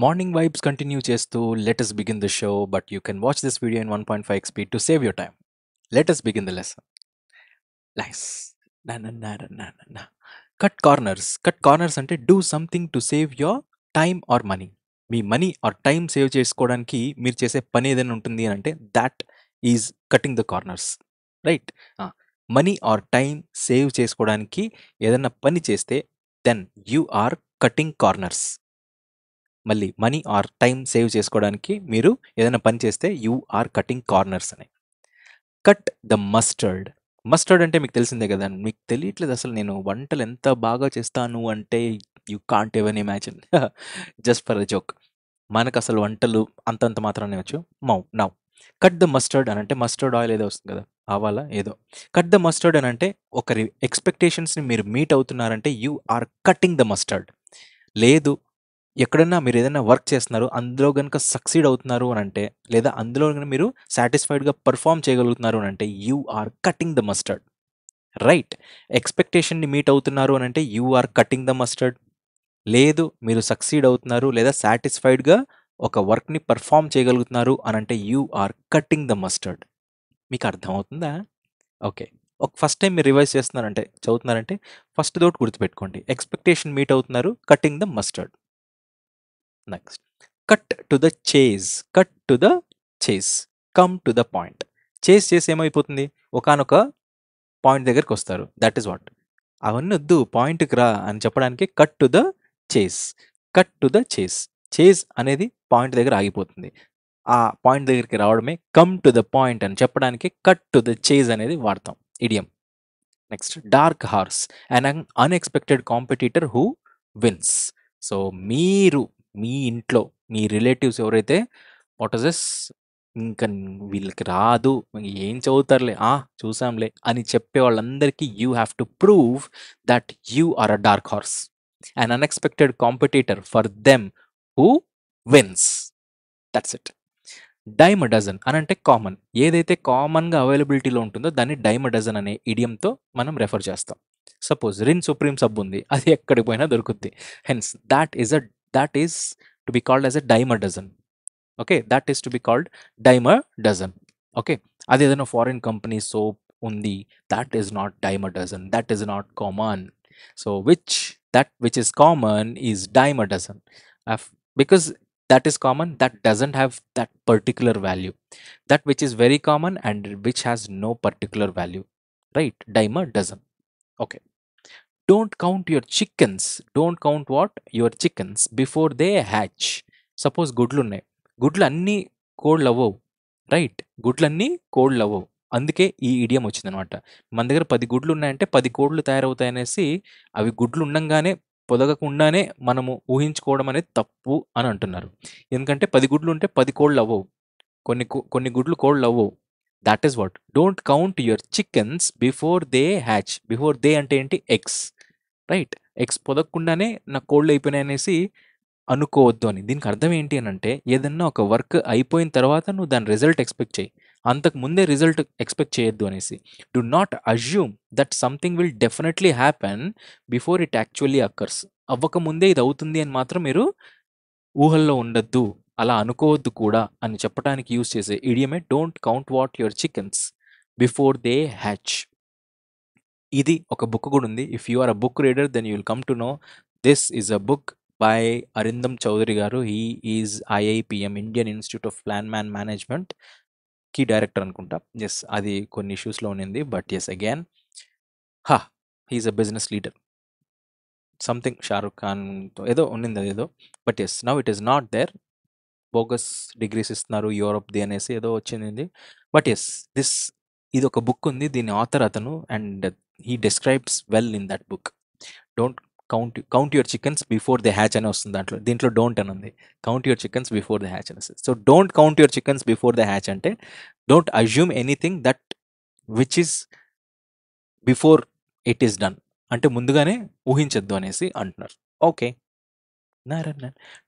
Morning vibes continue చేస్తూ let us begin the show, but you can watch this video in 1.5 speed to save your time. Let us begin the lesson. Nice. Na na na na na na na. Cut corners అంటే do something to save your time or money. మీ money or time save చేసుకోవడానికి మీరు చేసే పని ఏదైనా ఉంటుంది అని అంటే that is cutting the corners, right? Money or time save చేసుకోవడానికి ఏదైనా పని చేస్తే then you are cutting corners. మళ్ళీ మనీ ఆర్ టైం సేవ్ చేసుకోవడానికి మీరు ఏదైనా పని చేస్తే యూ ఆర్ కటింగ్ కార్నర్స్ అని. Cut the mustard. మస్టర్డ్ అంటే మీకు తెలిసిందే కదా, మీకు తెలియట్లేదు అసలు నేను వంటలు ఎంత బాగా చేస్తాను అంటే you can't even imagine. Just for a joke. మనకు అసలు వంటలు అంతంత మాత్రాన్ని వచ్చు. నౌ కట్ ద మస్టర్డ్ అని అంటే మస్టర్డ్ ఆయిల్ ఏదో వస్తుంది కదా, ఆవాలా ఏదో. కట్ ద మస్టర్డ్ అని అంటే ఒకరి ఎక్స్పెక్టేషన్స్ని మీరు మీట్ అవుతున్నారంటే you are cutting the mustard. లేదు, ఎక్కడన్నా మీరు ఏదైనా వర్క్ చేస్తున్నారు, అందులో కనుక సక్సీడ్ అవుతున్నారు అని అంటే, లేదా అందులో కనుక మీరు సాటిస్ఫైడ్గా పర్ఫామ్ చేయగలుగుతున్నారు అని అంటే you are cutting the mustard, right? ఎక్స్పెక్టేషన్ని మీట్ అవుతున్నారు అని అంటే you are cutting the mustard. లేదు, మీరు సక్సీడ్ అవుతున్నారు లేదా సాటిస్ఫైడ్గా ఒక వర్క్ని పర్ఫామ్ చేయగలుగుతున్నారు అని అంటే you are cutting the mustard. మీకు అర్థమవుతుందా? ఓకే. ఫస్ట్ టైం మీరు రివైజ్ చేస్తున్నారంటే, చదువుతున్నారంటే ఫస్ట్ తోటి గుర్తుపెట్టుకోండి. ఎక్స్పెక్టేషన్ మీట్ అవుతున్నారు, cutting the mustard. Next, cut to the chase. Cut to the chase, come to the point. Chase చేసి ఏమైపోతుంది, ఒకానొక పాయింట్ దగ్గరికి వస్తారు. That is what. అవన్నీ వద్దు, పాయింట్కి రా అని చెప్పడానికి cut to the chase. Cut to the chase. Chase అనేది పాయింట్ దగ్గర ఆగిపోతుంది. ఆ పాయింట్ దగ్గరికి రావడమే కమ్ టు ద పాయింట్ అని చెప్పడానికి కట్ టు ద చేజ్ అనేది వాడతాం, idiom. Next, dark horse, and unexpected competitor who wins. So మీరు మీ ఇంట్లో మీ రిలేటివ్స్ ఎవరైతే వాట్ ఇస్ దిస్, ఇంకా వీళ్ళకి రాదు, ఏం చదువుతారులే, చూసాంలే అని చెప్పే వాళ్ళందరికీ you have to prove that you are a dark horse, an unexpected competitor for them who wins. That's it. Dime dozen అని అంటే కామన్. ఏదైతే కామన్గా అవైలబిలిటీలో ఉంటుందో దాన్ని డైమ్ డజన్ అనే ఇడియంతో మనం రెఫర్ చేస్తాం. సపోజ్ రిన్ సుప్రీం సబ్ ఉంది, అది ఎక్కడికి పోయినా దొరుకుద్ది. Hence that is to be called as a dime a dozen. Okay, that is to be called dime a dozen. Okay, అది ఏదైనా ఫారిన్ కంపెనీ సోప్ ఉంది, that is not dime a dozen, that is not common. So that which is common is dime a dozen. Because that is common, that doesn't have that particular value. That which is very common and which has no particular value, right? Dime a dozen. Okay. Don't count your chickens. Don't count what? Your chickens before they hatch. Suppose గుడ్లు ఉన్నాయి, గుడ్లు అన్నీ కోళ్ళు అవ్వవు, right? గుడ్లన్నీ కోళ్ళు అవ్వవు. అందుకే ఈ ఇడియం వచ్చిందనమాట. మన దగ్గర 10 గుడ్లు ఉన్నాయంటే 10 కోళ్ళు తయారవుతాయి అనేసి, అవి గుడ్లు ఉండంగానే పొదగకుండానే మనము ఊహించుకోవడం అనేది తప్పు అని అంటున్నారు. ఎందుకంటే 10 గుడ్లు ఉంటే 10 కోళ్ళు అవ్వవు, కొన్ని గుడ్లు కోళ్ళు అవ్వవు. That is what. Don't count your chickens before they hatch. Before they అంటే ఏంటి? Eggs, right? ఎగ్స్ పొదగకుండానే నా కోళ్ళు అయిపోయినాయి అనేసి అనుకోవద్దు అని. దీనికి అర్థం ఏంటి అని అంటే, ఏదన్నా ఒక వర్క్ అయిపోయిన తర్వాత నువ్వు దాని రిజల్ట్ ఎక్స్పెక్ట్ చేయి, అంతకు ముందే రిజల్ట్ ఎక్స్పెక్ట్ చేయొద్దు అనేసి. Do not assume that something will definitely happen before it actually occurs. అవ్వకముందే ఇది అవుతుంది అని మాత్రం మీరు ఊహల్లో ఉండద్దు, అలా అనుకోవద్దు కూడా అని చెప్పడానికి యూజ్ చేసే ఇడియమే don't count what your chickens before they hatch. ఇది ఒక బుక్ కూడా ఉంది. If you are a book reader then you will come to know this is a book by Arindam Chaudhary garu. He is IIPM, Indian institute of plan man management కి director అనుకుంటా. Yes, అది కొన్ని ఇష్యూస్లో ఉన్నింది, but yes again he's a business leader. Something Shahrukh ఖాన్తో ఏదో ఉన్నింది అదేదో, but yes now it is not there. Bogus degrees ఇస్తున్నారు యూరోప్ది అనేసి ఏదో వచ్చింది. బట్ ఎస్ ఇది ఒక బుక్ ఉంది, దీని ఆథర్ అతను, and he describes well in that book. Don't count your chickens before they hatch అని వస్తుంది దాంట్లో. దీంట్లో డోంట్ అని ఉంది, count your chickens before the hatch అనేసి. So don't count your chickens before the hatch అంటే don't assume anything that which is before it is done, అంటే ముందుగానే ఊహించద్దు అనేసి అంటున్నారు. Okay.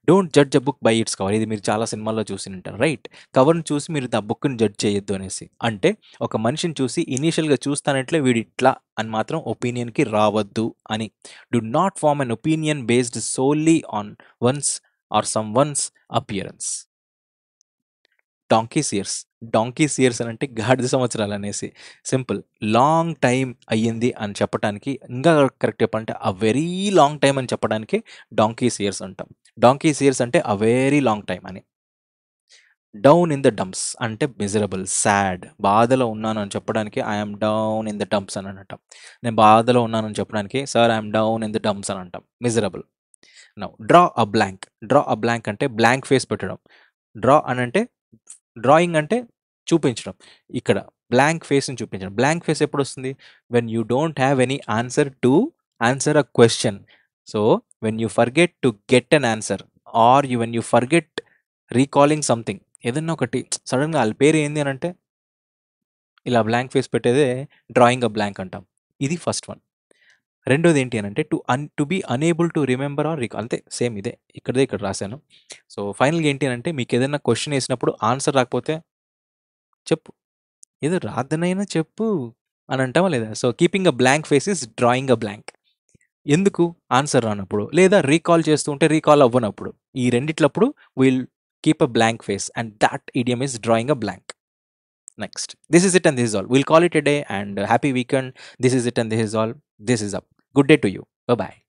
Don't judge a book by its cover. ఇది మీరు చాలా సినిమాల్లో చూసి ఉంటారు, రైట్? కవర్ని చూసి మీరు ఆ బుక్ని జడ్జ్ చేయొద్దు అనేసి. అంటే ఒక మనిషిని చూసి ఇనీషియల్గా చూస్తానట్లే వీడు ఇట్లా అని మాత్రం ఒపీనియన్కి రావద్దు అని. Do not form an opinion based solely on one's or someone's appearance. Donkey's years. Donkey's years అని అంటే గాడిద సంవత్సరాలు అనేసి. సింపుల్. లాంగ్ టైమ్ అయ్యింది అని చెప్పటానికి, ఇంకా కరెక్ట్ చెప్పాలంటే అ వెరీ లాంగ్ టైమ్ అని చెప్పడానికి డాంకీస్ ఇయర్స్ అంటాం. డాంకీస్ ఇయర్స్ అంటే అ వెరీ లాంగ్ టైమ్ అని. డౌన్ ఇన్ ద డంప్స్ అంటే మిజరబుల్, సాడ్, బాధలో ఉన్నాను అని చెప్పడానికి I'm down in the dumps అని అంటాం. నేను బాధలో ఉన్నానని చెప్పడానికి sir I'm down in the dumps అని అంటాం. మిజరబుల్. నౌ డ్రా అ బ్లాంక్. డ్రా అ బ్లాంక్ అంటే బ్లాంక్ ఫేస్ పెట్టడం. డ్రా అని అంటే డ్రాయింగ్ అంటే చూపించడం. ఇక్కడ బ్లాంక్ ఫేస్ని చూపించడం. బ్లాంక్ ఫేస్ ఎప్పుడు వస్తుంది? When you don't have any answer to answer a question. So when you forget to get an answer or when you forget recalling something, ఏదన్నా ఒకటి సడన్గా వాళ్ళ పేరు ఏంది అని అంటే ఇలా బ్లాంక్ ఫేస్ పెట్టేదే డ్రాయింగ్ అ బ్లాంక్ అంటాం. ఇది ఫస్ట్ వన్. రెండోది ఏంటి అని అంటే to be unable to remember or recall. అంతే, సేమ్ ఇదే ఇక్కడ రాశాను. సో ఫైనల్గా ఏంటి అని అంటే మీకు ఏదైనా క్వశ్చన్ వేసినప్పుడు ఆన్సర్ రాకపోతే చెప్పు, ఏదో రాదనైనా చెప్పు అని అంటామా లేదా? So keeping a blank face is drawing a blank. ఎందుకు? ఆన్సర్ రానప్పుడు, లేదా రీకాల్ చేస్తూ ఉంటే రీకాల్ అవ్వనప్పుడు. ఈ రెండిట్లప్పుడు will keep a blank face and that idiom is drawing a blank. Next. This is it and this is all. We'll call it a day and happy weekend. This is it and this is all. This is up. Good day to you. Bye bye.